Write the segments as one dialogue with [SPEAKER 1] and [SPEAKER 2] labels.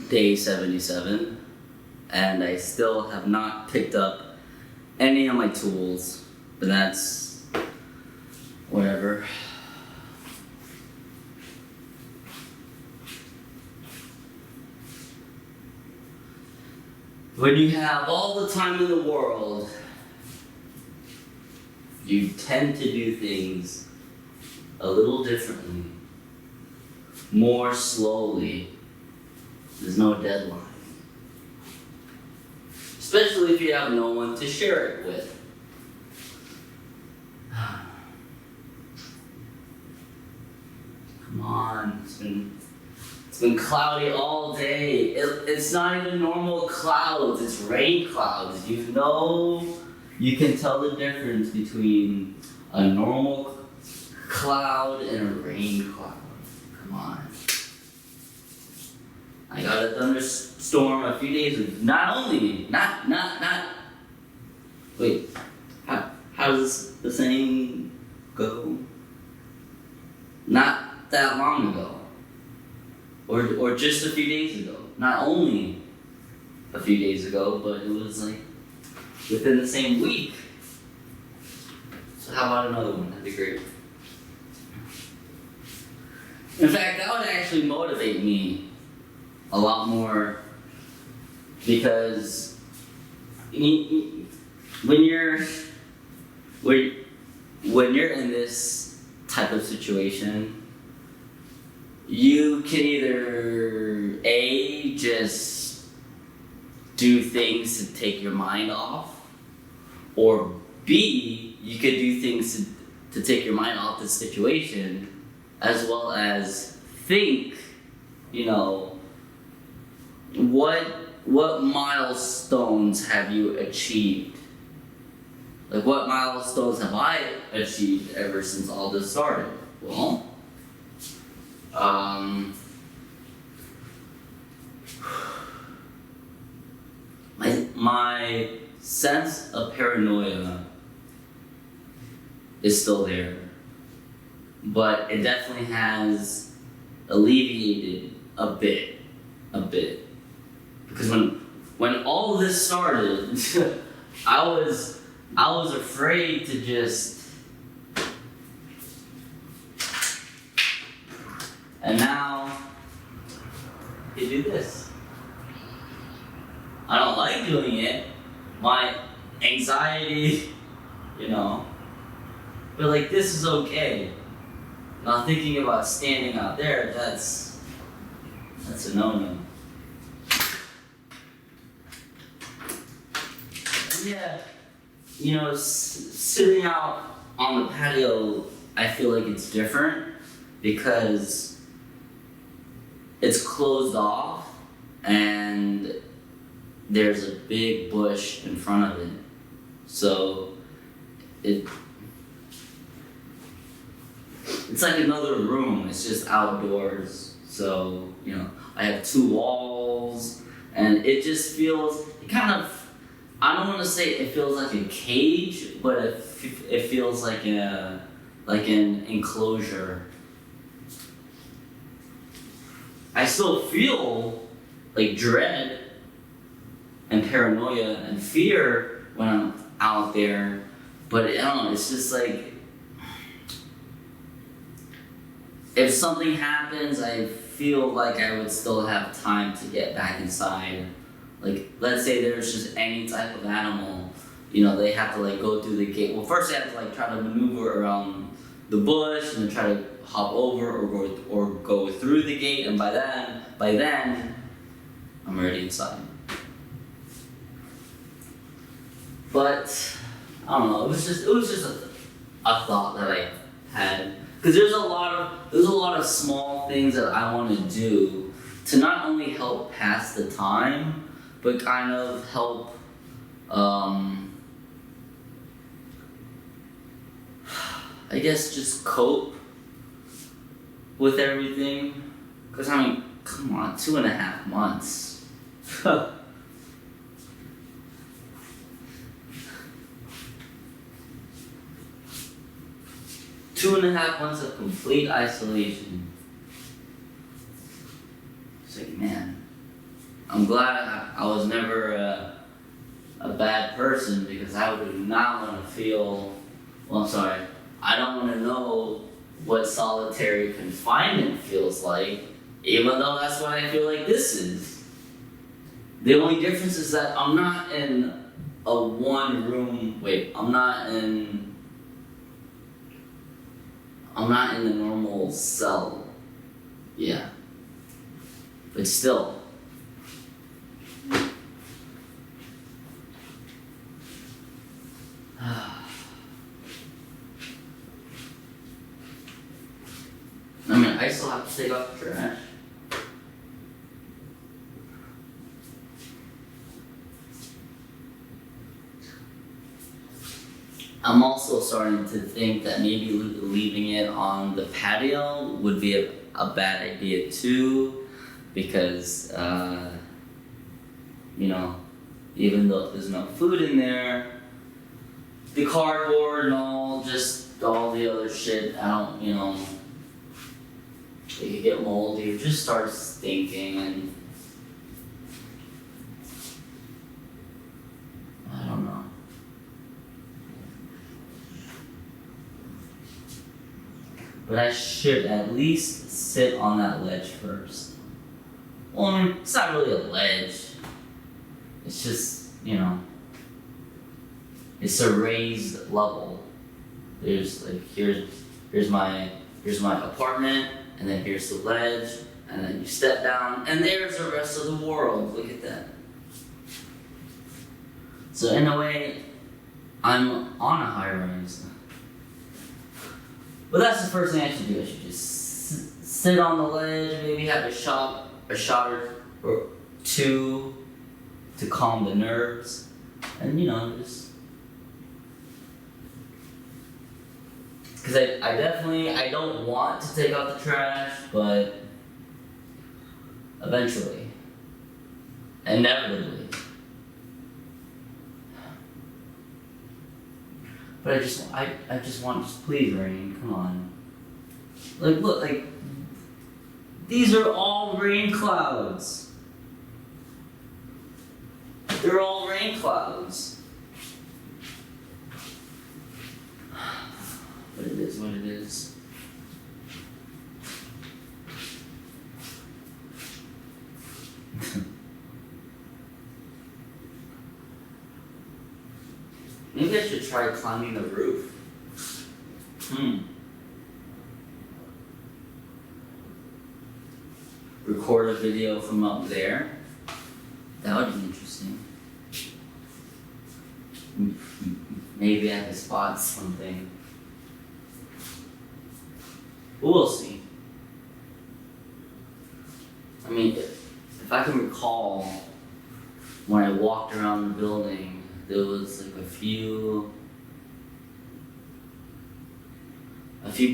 [SPEAKER 1] Day 77, and I still have not picked up any of my tools, but that's whatever. When you have all the time in the world, you tend to do things a little differently, more slowly. There's no deadline. Especially if you have no one to share it with. Come on, it's been cloudy all day. It's not even normal clouds, it's rain clouds. You can tell the difference between a normal cloud and a rain cloud. Come on. I got a thunderstorm a few days ago. Wait, how does the saying go? Not that long ago. Or just a few days ago. Not only a few days ago, but it was like within the same week. So how about another one? That'd be great. In fact, that would actually motivate me a lot more, because when you're in this type of situation, you can either A, just do things to take your mind off, or B, you could do things to take your mind off the situation, as well as think, what milestones have you achieved? Like, what milestones have I achieved ever since all this started? Well, my sense of paranoia is still there, but it definitely has alleviated a bit. Because when all of this started, I was afraid to just, and now you do this. I don't like doing it. My anxiety, but like, this is okay. Now thinking about standing out there, that's a no-no. Yeah, sitting out on the patio, I feel like it's different because it's closed off and there's a big bush in front of it. So it's like another room, it's just outdoors. So, I have 2 walls, and it just feels, I don't want to say it feels like a cage, but it feels like an enclosure. I still feel like dread and paranoia and fear when I'm out there, but I don't know, it's just like, if something happens, I feel like I would still have time to get back inside. Like, let's say there's just any type of animal, they have to go through the gate. Well, first they have to try to maneuver around the bush and then try to hop over or go through the gate, and by then, I'm already inside. But I don't know. It was just a thought that I had, because there's a lot of small things that I want to do to not only help pass the time, but kind of help, I guess, just cope with everything. Because, come on, 2.5 months. 2.5 months of complete isolation. It's like, man, I'm glad I was never a bad person, because I do not want to feel, well, I'm sorry, I don't want to know what solitary confinement feels like, even though that's what I feel like this is. The only difference is that I'm not in a one room, I'm not in the normal cell. Yeah. But still. I mean, I still have to take out the trash. I'm also starting to think that maybe leaving it on the patio would be a bad idea too, because, you know, even though there's no food in there, the cardboard and all the other shit, you know, it could get moldy or just start stinking, and I don't know. But I should at least sit on that ledge first. Well, I mean, it's not really a ledge. It's just, you know, it's a raised level. There's like, here's my apartment, and then here's the ledge, and then you step down, and there's the rest of the world. Look at that. So in a way, I'm on a high rise. But that's the first thing I should do. I should just sit on the ledge, maybe have a shot or two to calm the nerves, and you know, just because I don't want to take out the trash, but eventually, inevitably. But I just want, please rain, come on. Like, look, like, these are all rain clouds. They're all rain clouds. But it is what it is. Maybe I should try climbing the roof. Record a video from up there. That would be interesting. Maybe I could spot something. But we'll see. I mean, if I can recall, when I walked around the building, there was like a few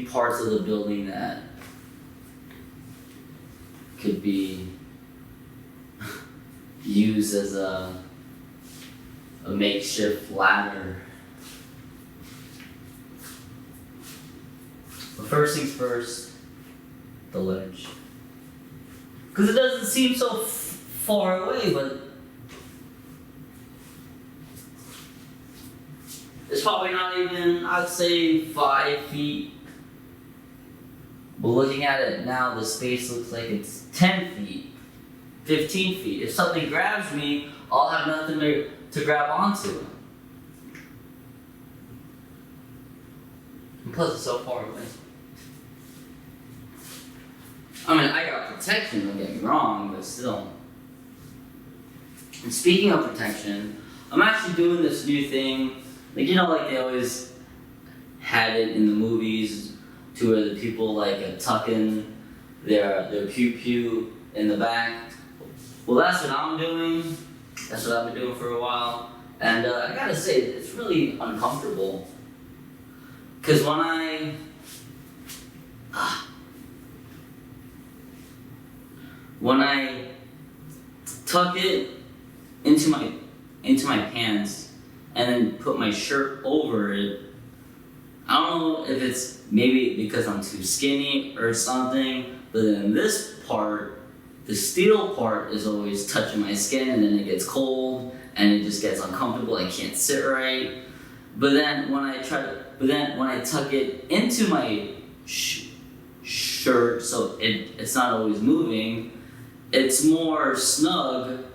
[SPEAKER 1] parts of the building that could be used as a makeshift ladder. But first things first, the ledge. Because it doesn't seem so far away, but it's probably not even, I'd say, 5 feet. But looking at it now, the space looks like it's 10 feet, 15 feet. If something grabs me, I'll have nothing to grab onto. And plus, it's so far away. I mean, I got protection, don't get me wrong, but still. And speaking of protection, I'm actually doing this new thing. Like, you know, like they always had it in the movies, to where the people like tuck in their pew in the back. Well, that's what I'm doing. That's what I've been doing for a while. And I gotta say, it's really uncomfortable. Cause when I tuck it into my pants and then put my shirt over it, I don't know if it's maybe because I'm too skinny or something, but then this part the steel part is always touching my skin, and then it gets cold, and it just gets uncomfortable. I can't sit right. But then when I tuck it into my shirt, so it's not always moving, it's more snug,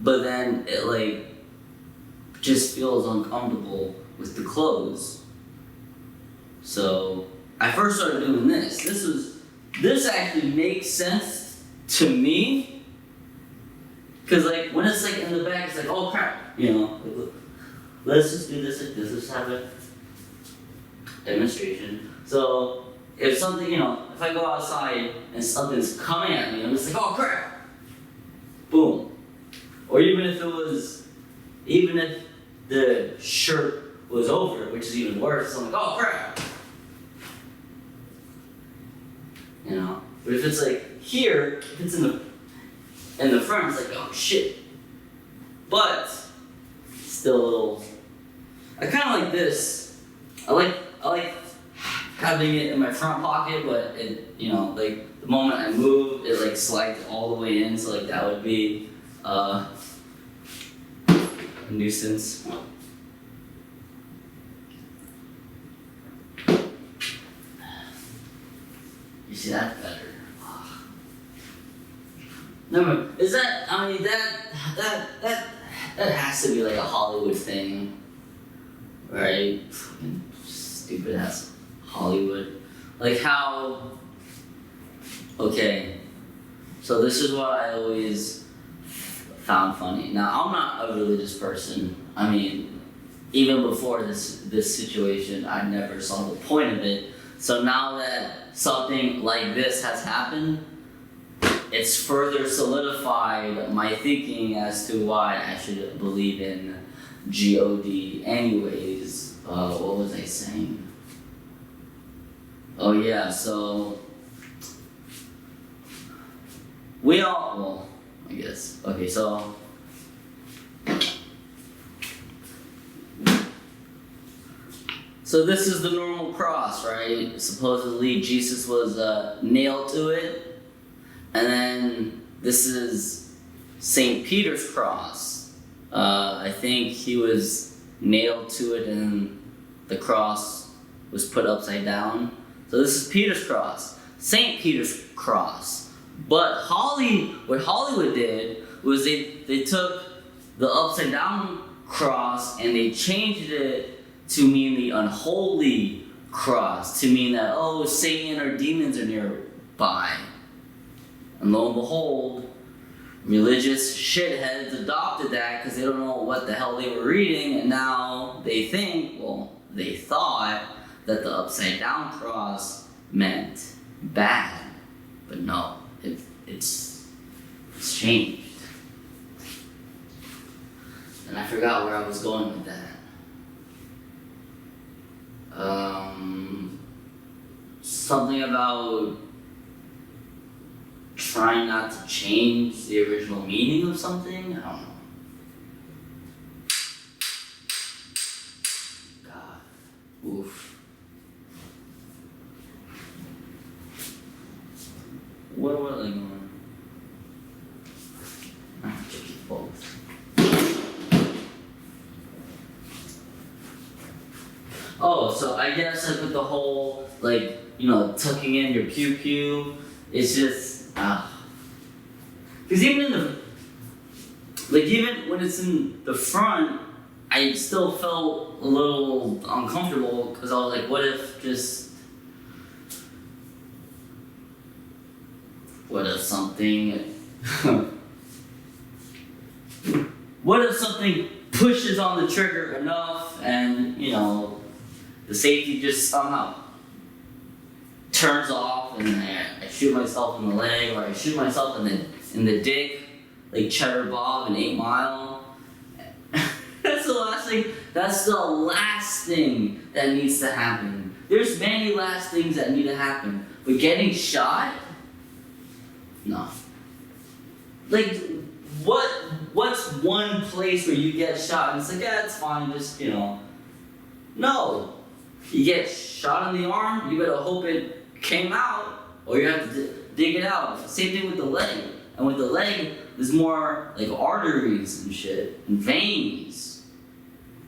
[SPEAKER 1] but then it like just feels uncomfortable with the clothes. So I first started doing this. This actually makes sense to me, cause like when it's like in the back, it's like, oh crap, you know. Let's just do this like this. Let's have a demonstration. So if something, you know, if I go outside and something's coming at me, I'm just like, oh crap, boom. Or even if the shirt was over, which is even worse, I'm like, oh crap. You know, but if it's like here, if it's in the front, it's like, oh shit. But still a little. I kind of like this. I like having it in my front pocket, but it, you know, like the moment I move, it like slides all the way in. So like that would be a nuisance. You see that better? No, is that? I mean that has to be like a Hollywood thing, right? Fucking stupid ass Hollywood. Like how? Okay, so this is what I always found funny. Now I'm not a religious person. I mean, even before this situation, I never saw the point of it. So now that something like this has happened, it's further solidified my thinking as to why I should believe in God anyways. What was I saying? Oh yeah, so we all, well, I guess. Okay, so this is the normal cross, right? Supposedly Jesus was nailed to it. And then this is St. Peter's cross. I think he was nailed to it and the cross was put upside down. So this is Peter's cross, St. Peter's cross. But what Hollywood did was they took the upside down cross and they changed it to mean the unholy cross, to mean that, oh, Satan or demons are nearby. And lo and behold, religious shitheads adopted that because they don't know what the hell they were reading, and now they thought that the upside down cross meant bad. But no, it's changed. And I forgot where I was going with that. Something about trying not to change the original meaning of something? I don't know. God. Oof. What was I going? I have to keep both. Oh, so I guess I put the whole, like, you know, tucking in your pew-pew. It's just, because even even when it's in the front, I still felt a little uncomfortable because I was like, what if something pushes on the trigger enough and, you know, the safety just somehow turns off and I shoot myself in the leg, or I shoot myself in the dick, like Cheddar Bob in 8 Mile. That's the last thing that needs to happen. There's many last things that need to happen, but getting shot? No. Like, what's one place where you get shot and it's like, yeah, it's fine, just, you know. No. You get shot in the arm, you better hope it came out, or you have to dig it out. Same thing with the leg. And with the leg, there's more like arteries and shit, and veins.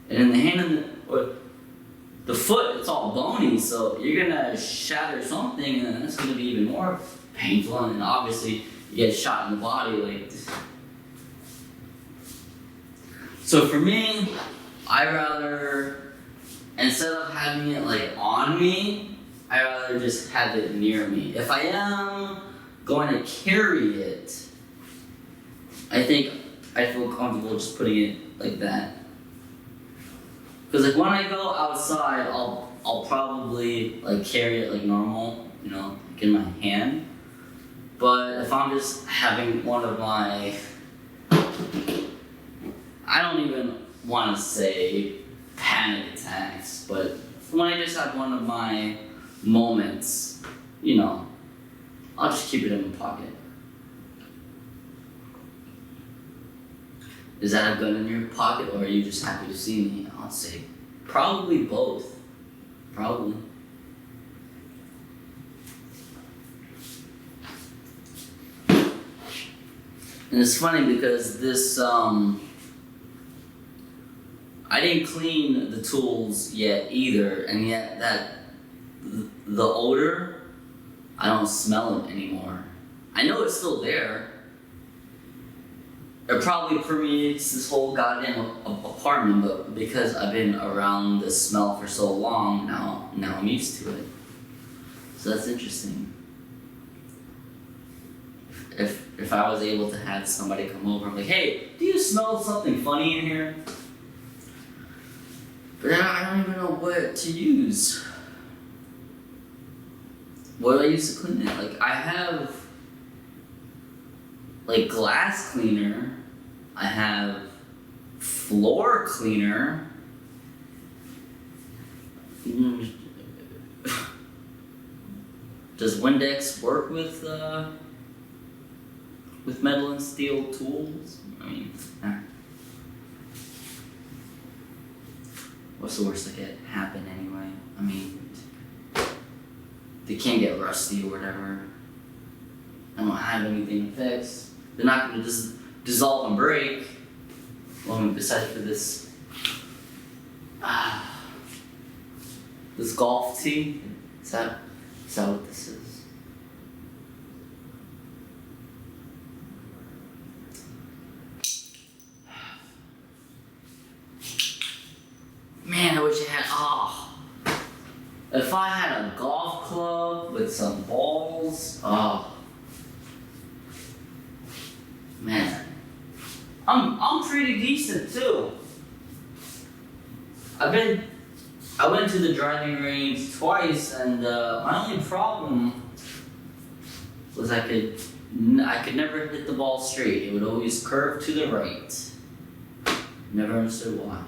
[SPEAKER 1] And in the hand and the foot, it's all bony, so you're gonna shatter something, and it's gonna be even more painful. And then obviously, you get shot in the body, like. So for me, I rather, instead of having it like on me, I rather just have it near me. If I am going to carry it, I think I feel comfortable just putting it like that. Because like when I go outside, I'll probably like carry it like normal, you know, like in my hand. But if I'm just having one of my, I don't even want to say panic attacks, but when I just have one of my moments, you know, I'll just keep it in my pocket. Is that a gun in your pocket, or are you just happy to see me? I'll say probably both. Probably. And it's funny because this, I didn't clean the tools yet either, and yet the odor, I don't smell it anymore. I know it's still there. It probably permeates this whole goddamn apartment, but because I've been around the smell for so long, now I'm used to it. So that's interesting. If I was able to have somebody come over, I'm like, hey, do you smell something funny in here? But I don't even know what to use. What do I use to clean it? Like, I have like glass cleaner. I have floor cleaner. Does Windex work with metal and steel tools? I mean, what's the worst that could happen anyway? I mean, they can't get rusty or whatever. I don't have anything to fix. They're not going to just dissolve and break. Well, I mean, besides for this, this golf tee. Is that what this is? Man, I wish I had, if I had a golf club with some balls, man, I'm pretty decent too. I went to the driving range twice, and my only problem was I could never hit the ball straight. It would always curve to the right. Never understood why.